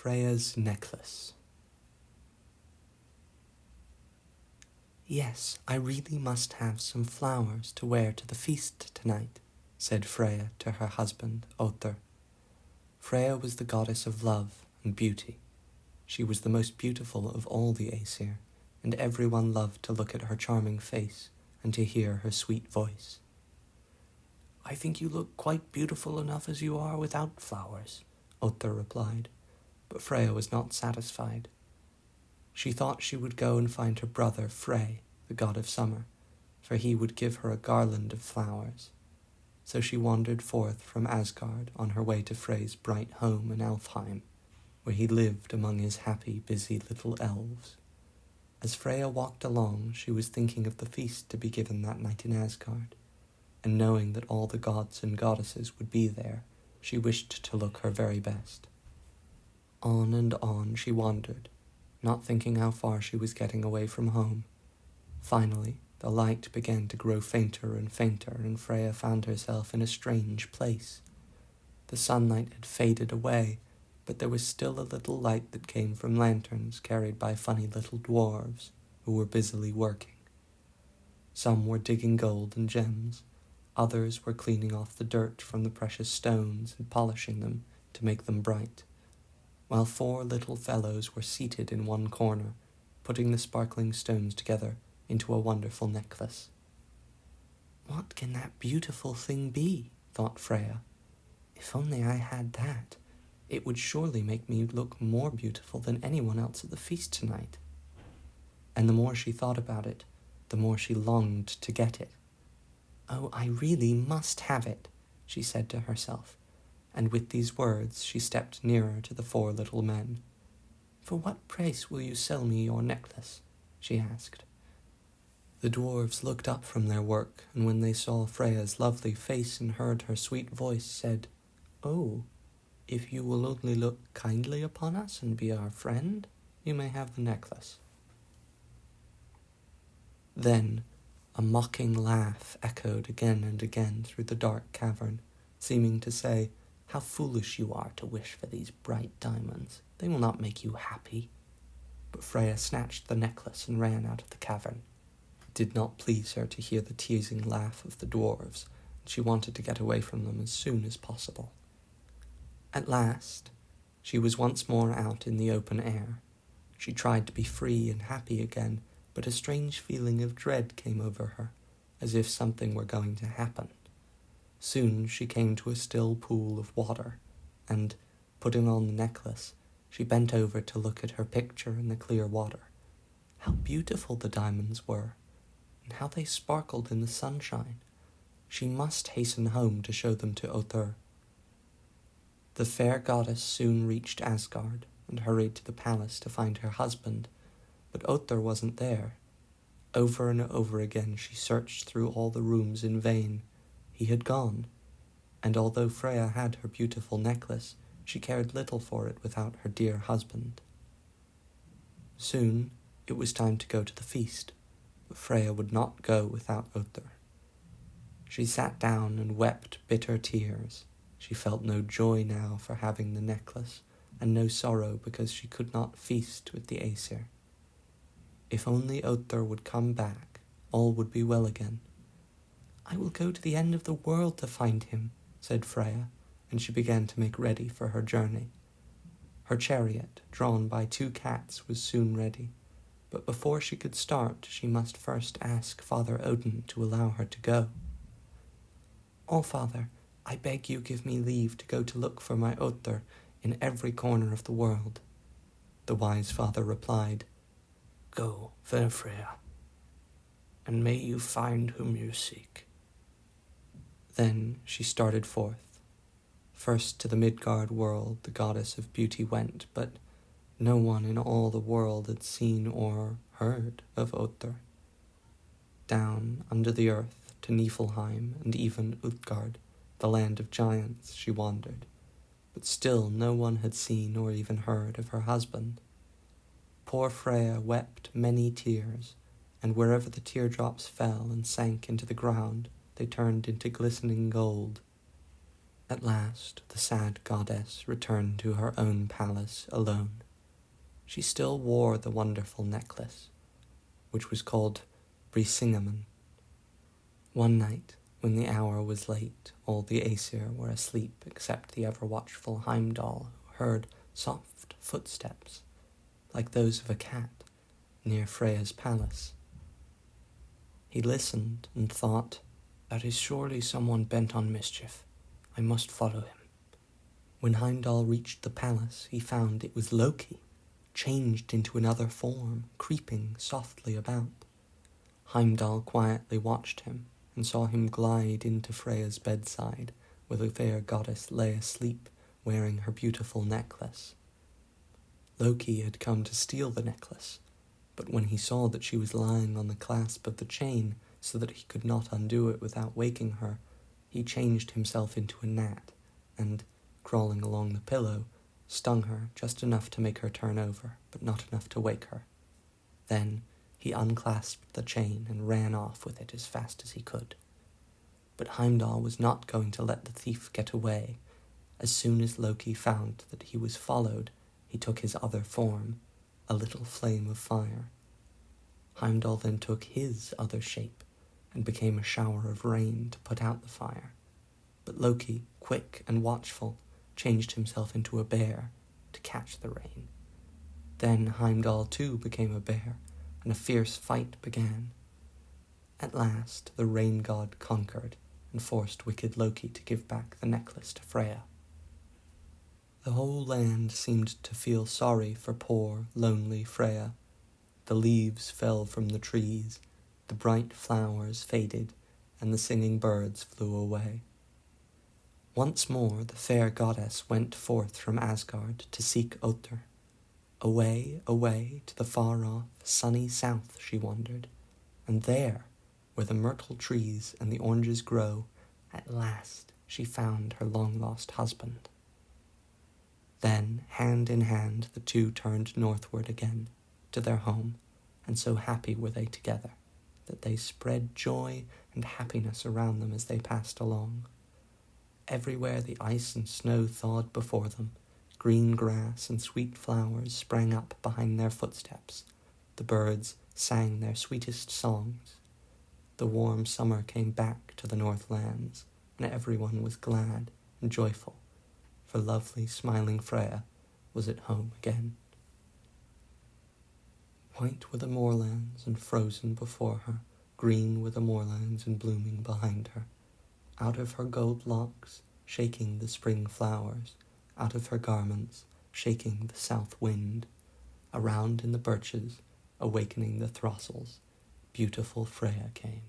Freyja's necklace. "Yes, I really must have some flowers to wear to the feast tonight," said Freyja to her husband, Other. Freyja was the goddess of love and beauty. She was the most beautiful of all the Aesir, and everyone loved to look at her charming face and to hear her sweet voice. "I think you look quite beautiful enough as you are without flowers," Other replied, but Freyja was not satisfied. She thought she would go and find her brother Frey, the god of summer, for he would give her a garland of flowers. So she wandered forth from Asgard on her way to Frey's bright home in Elfheim, where he lived among his happy, busy little elves. As Freyja walked along, she was thinking of the feast to be given that night in Asgard, and knowing that all the gods and goddesses would be there, she wished to look her very best. On and on she wandered, not thinking how far she was getting away from home. Finally, the light began to grow fainter and fainter, and Freyja found herself in a strange place. The sunlight had faded away, but there was still a little light that came from lanterns carried by funny little dwarves who were busily working. Some were digging gold and gems, others were cleaning off the dirt from the precious stones and polishing them to make them bright, while 4 little fellows were seated in one corner, putting the sparkling stones together into a wonderful necklace. "What can that beautiful thing be?" thought Freyja. "If only I had that, it would surely make me look more beautiful than anyone else at the feast tonight." And the more she thought about it, the more she longed to get it. "Oh, I really must have it," she said to herself, and with these words she stepped nearer to the 4 little men. "For what price will you sell me your necklace?" she asked. The dwarves looked up from their work, and when they saw Freyja's lovely face and heard her sweet voice, said, "Oh, if you will only look kindly upon us and be our friend, you may have the necklace." Then a mocking laugh echoed again and again through the dark cavern, seeming to say, "How foolish you are to wish for these bright diamonds. They will not make you happy." But Freyja snatched the necklace and ran out of the cavern. It did not please her to hear the teasing laugh of the dwarves, and she wanted to get away from them as soon as possible. At last, she was once more out in the open air. She tried to be free and happy again, but a strange feeling of dread came over her, as if something were going to happen. Soon she came to a still pool of water, and, putting on the necklace, she bent over to look at her picture in the clear water. How beautiful the diamonds were, and how they sparkled in the sunshine. She must hasten home to show them to Other. The fair goddess soon reached Asgard and hurried to the palace to find her husband, but Other wasn't there. Over and over again she searched through all the rooms in vain. He had gone, and although Freyja had her beautiful necklace, she cared little for it without her dear husband. Soon it was time to go to the feast, but Freyja would not go without Other. She sat down and wept bitter tears. She felt no joy now for having the necklace, and no sorrow because she could not feast with the Aesir. If only Other would come back, all would be well again. "I will go to the end of the world to find him," said Freyja, and she began to make ready for her journey. Her chariot, drawn by 2 cats, was soon ready, but before she could start, she must first ask Father Odin to allow her to go. "Oh, Father, I beg you give me leave to go to look for my Other in every corner of the world." The wise father replied, "Go, fair Freyja, and may you find whom you seek." Then she started forth. First to the Midgard world the goddess of beauty went, but no one in all the world had seen or heard of Other. Down under the earth to Niflheim and even Utgard, the land of giants, she wandered, but still no one had seen or even heard of her husband. Poor Freyja wept many tears, and wherever the teardrops fell and sank into the ground, they turned into glistening gold. At last the sad goddess returned to her own palace alone. She still wore the wonderful necklace, which was called Brisingamen. One night, when the hour was late, all the Aesir were asleep except the ever-watchful Heimdall, who heard soft footsteps, like those of a cat, near Freyja's palace. He listened and thought, "That is surely someone bent on mischief. I must follow him." When Heimdall reached the palace, he found it was Loki, changed into another form, creeping softly about. Heimdall quietly watched him, and saw him glide into Freyja's bedside, where the fair goddess lay asleep, wearing her beautiful necklace. Loki had come to steal the necklace, but when he saw that she was lying on the clasp of the chain, so that he could not undo it without waking her, he changed himself into a gnat, and, crawling along the pillow, stung her just enough to make her turn over, but not enough to wake her. Then he unclasped the chain and ran off with it as fast as he could. But Heimdall was not going to let the thief get away. As soon as Loki found that he was followed, he took his other form, a little flame of fire. Heimdall then took his other shape, and became a shower of rain to put out the fire. But Loki, quick and watchful, changed himself into a bear to catch the rain. Then Heimdall too became a bear, and a fierce fight began. At last the rain god conquered, and forced wicked Loki to give back the necklace to Freyja. The whole land seemed to feel sorry for poor, lonely Freyja. The leaves fell from the trees, the bright flowers faded, and the singing birds flew away. Once more the fair goddess went forth from Asgard to seek Other. Away, away, to the far-off, sunny south she wandered, and there, where the myrtle trees and the oranges grow, at last she found her long-lost husband. Then, hand in hand, the two turned northward again, to their home, and so happy were they together, that they spread joy and happiness around them as they passed along. Everywhere the ice and snow thawed before them, green grass and sweet flowers sprang up behind their footsteps, the birds sang their sweetest songs. The warm summer came back to the Northlands, and everyone was glad and joyful, for lovely smiling Freyja was at home again. White were the moorlands and frozen before her, green were the moorlands and blooming behind her. Out of her gold locks, shaking the spring flowers, out of her garments, shaking the south wind, around in the birches, awakening the throstles, beautiful Freyja came.